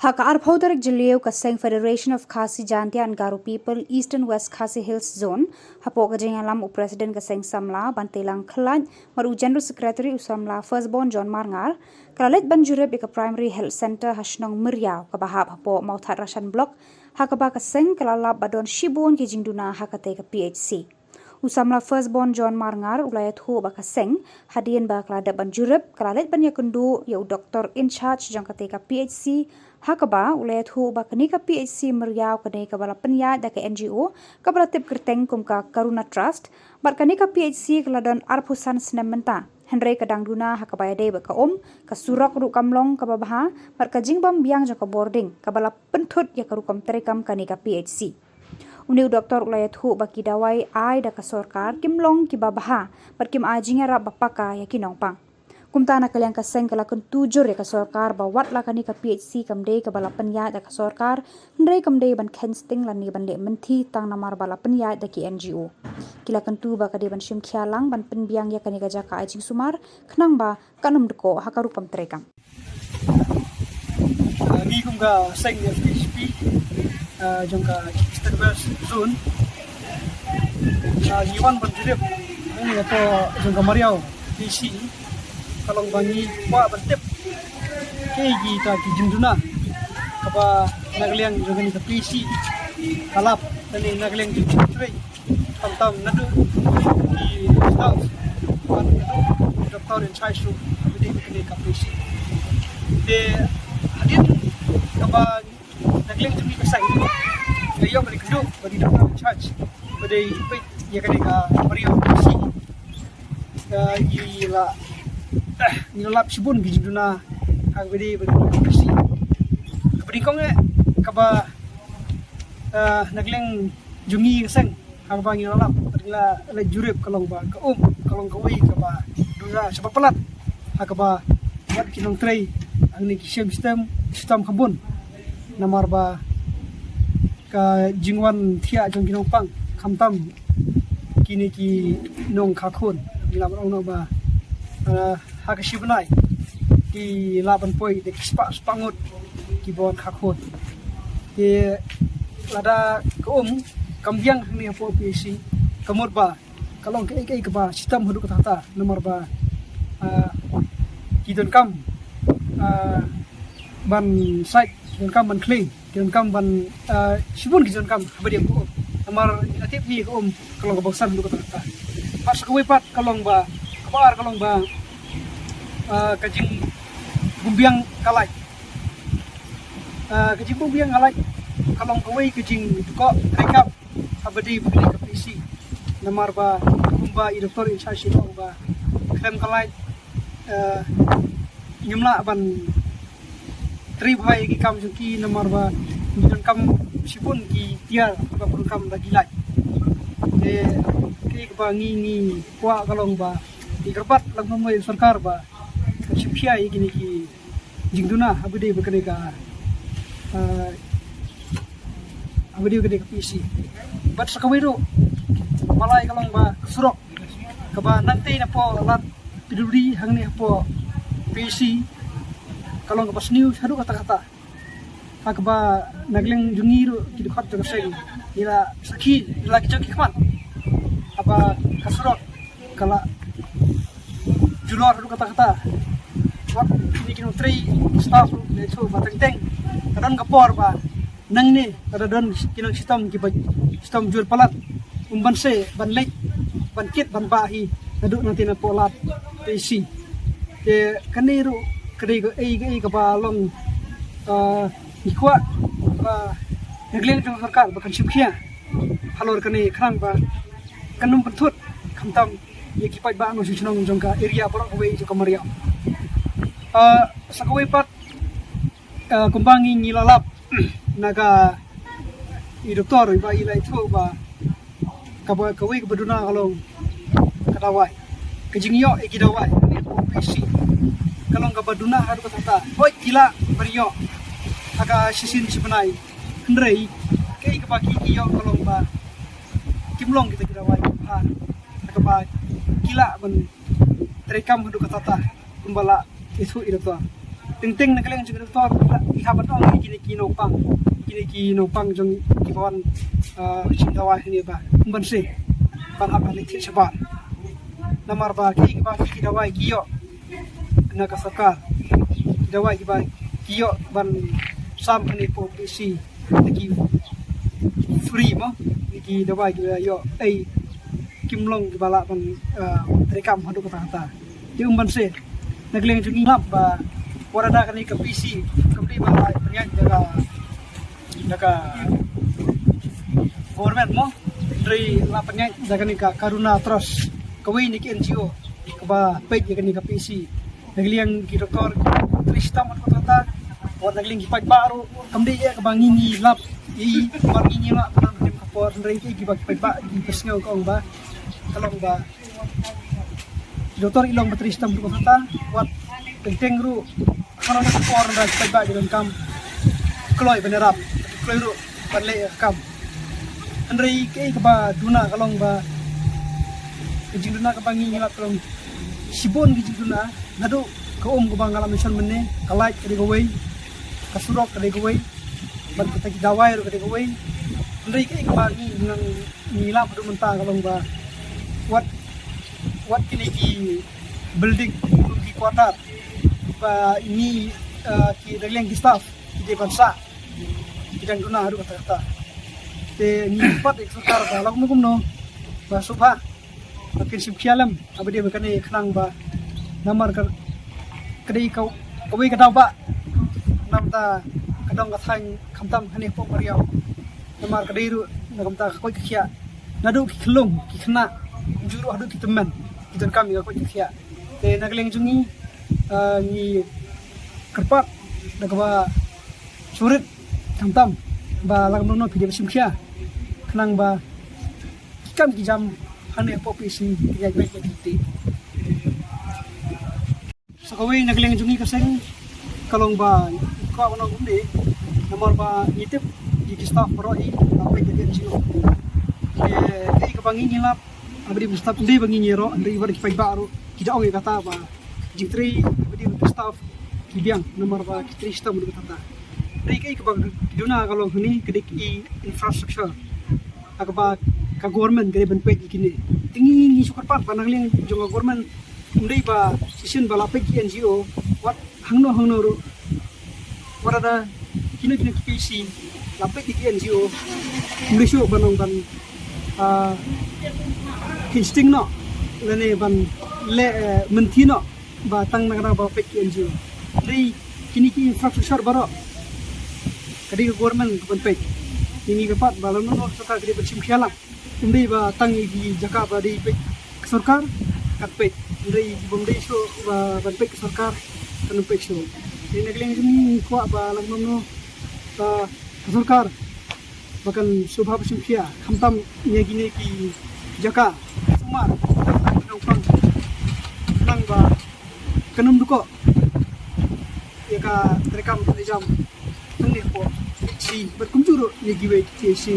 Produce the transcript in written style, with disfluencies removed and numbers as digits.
Haka Arphodarak Jilio Kaseng Federation of Khasi Jantia and Garo People East and West Khasi Hills Zone Hapoka Jengalam President Kaseng Samla Bantelang Klan Maru General Secretary Usamla Firstborn John Marngar Kralet Banjure Bika Primary Health Center Hashnong Miriau Kabahab Hapo Mauthat Rashan Block Hakaba Kaseng Kalala Badon Shibun Kijinduna Hakateka PHC Usamla Firstborn John Marngar ulayat hu bakaseng hadian baklada banjurep kalalet banyakundu yau doktor in charge jangkateka PHC hakaba ulayat hu bakanika PHC meriau kene kabala penya dake NGO kabala tip kerteng kumka Karuna Trust barkanika PHC kaladan arpusan senementa Henry kadangduna hakabaya de baka kasurak ru kamlong kababaha barkajing bam biang jangka boarding kabala pentut ya karukam terekam kanika PHC Uniu doktor ulayat hu baki dawai ai da kasorkar kimlong kibabaha barkim ajinga ra bapaka ya kinongpang kumtana kalian kaseng kalakun tujur ya kasorkar bawat lakani ka PHC kamde ka balapan ya da kasorkar ndai kamde ban kensting lani ban de menti tang namar balapan ya da ki NGO kilakan tu ba kade ban shim khialang ban penbiang ya kani gaja ka ajing sumar khnang ba kanum deko hakarupam trekam ni kumga seng ya PHP jangka Eastern West Zone Iwan berdirip ini atau jangka Mariau DC kalau bangi wa bertip keji ta kijunduna kapa nagaliang jangka ni PC kalap dan nagaliang jangka tam nadu di staff wan doktor in charge di kini PC de hadir kapa nagaliang jangka kasai Ayo balik kedua bagi doktor in charge pada baik ya kan Mariau PC ni lap sibun gijuna ang bedi PC keberingkong kaba nagleng jungi keseng ang bangi lap adalah jurip kalong ba kalong kawai kaba dura sebab pelat akaba buat kinong tray ang ni sistem kabun namar ba ka jingwan thia jong kinong pang khamtam kini ki nong khakun lam ong no ba hakashibnai ki laban poi de spangut ki bon khakun ki lada kambiang ni po PC kamur ba kalong ke ba sistem hudu kata nomor ba ki don kam ban site don kam ban clean don kam ban sibun don kam habadi ko amar atip hi kalong kabaksan hudu kata pas kuwi pat kalong ba kabar kalong ba kajing bumbiang kalai kajing bumbiang kalai kalong kuwi kajing ko rekap habadi beli ke PC nomor ba kumba i doktor in charge ba krem kalai nyumla ban tri bhai ki kam juki nomor ba don kam sipun ki tiar ba pun kam lagi lai de ki ba ngi kwa kalong ba ikerpat lang mo sarkar ba sipsia gini ki jingduna abdi bekene ka PC bat sakawiro malai kalong ba surok kaba nanti na po lat piduri hangni po PC kalong ka news hadu kata-kata hakba nagleng jungiro kidukhat to say ila sakhi ila kichok kikman apa kasurok kala julor hadu kata-kata wat ini kino three staff leso bateng kadon kapor ba nang ni kadon kino sistem sistem jur palat umban se ban lek ban kit ban bahi hadu nanti na polat PC te kaniru kadi go ei ka balong ikwa ba nagleng jong sarkar ba kan simkhia halor kani khrang ba kanum pentut khamtam ye ki pai ba no suchnong jong ka area bolak we jo kamariam sakawai pat kumbangi nilalap naga i doktor ba ilai thu ba kawai kabaduna kalong kadawai kejingyo e kidawai ni PC kalong kabaduna haru kata hoi gila beriyo aga sisin sebenai hendrei kei kebaki iyo kalong ba kimlong kita kidawai ha akaba gila ban terekam haru kata kumbala itu doktor ting nak leng juga tor ihabat ong kini no pang jong kibawan cintawa ini ba banse pan apa ni sebar namar ba ki dawai kiyo na ka sakar dawai ki ba kiyo ban sam ni po PC ki free mo ki dawai ki yo ai kimlong ki bala ban rekam hadu kata di banse nak leng jong lap ba warada kani ke PC kembali ba penyak jaga government mo dari lapanya jaga ni karuna terus kawai ni NGO kaba page jaga ni PC nagliang ki doktor Tristam kata war nagling ki pag baru kembali ya kabangini lap i margini la tan dem kapor dari ki bag pag ba di pesngau ko ba kalong ba doktor ilong Tristam kata wat penting ru karena kapor dari pag ba di kam kloy benerap kloy ru panle kam andrei ke ba duna kalong ba jing duna kabangi ngilap kalong sibon gi duna nadu ko ko bang ngalam mission menne kalai kade gowei kasurok kade gowei ban kita dawai kade gowei andrei ke ba ngi nang ngilap du menta kalong ba what kini ki building ki quarter ba ini ki dagliang ki staff ki bansa kita duna haru kata te ni pat ek sarkar ba lag mugum no ba subha akin sibkhialam abadi bakane khnang ba namar kar kadai kau kawai kadau ba namta kadang gathang khamtam hani pok mariau namar kadai ru nagamta koi khia nadu ki khlong ki khna juru adu ki teman kitan kami koi khia te nagleng jungi ni kerpat dagwa surit khamtam ba lag no video simkhia khnang ba kam ki jam hane popisi ya baik jadi sakawai nagleng jungi kaseng kalong ba ko ono gumde nomor ba itip di staff roi apa jadi NGO ke kabangi ngilap abdi staff ndi bangi nyero ndi bar ki baru tidak ong kata ba jitri abdi staff kibiang nomor ba kitri staff mu kata dai kai ka bang duna kalau ni kedik infrastructure akaba ka government gari ban pek kini tingi ni sukar pat banang ling jong government undai ba sisin bala pek NGO wat hangno ru warada kini PC la pek NGO undai shu banong ban kisting no lene ban le mentino ba tang nagara ba pek NGO dai kini ki infrastructure baro kadi government ban pek ini kepat balam no sarkar kadi bersim khialam undai ba tangi di jaka ba di pek sarkar kat pek undai bumdai so ba ban pek sarkar kan pek so ini nagleng ni ko ba lam no ba sarkar bahkan subha bersim khia khamtam nya gini ki jaka semar nongpang nang ba kanum duko ya ka rekam jam tengni ko si berkumpul ni giwe si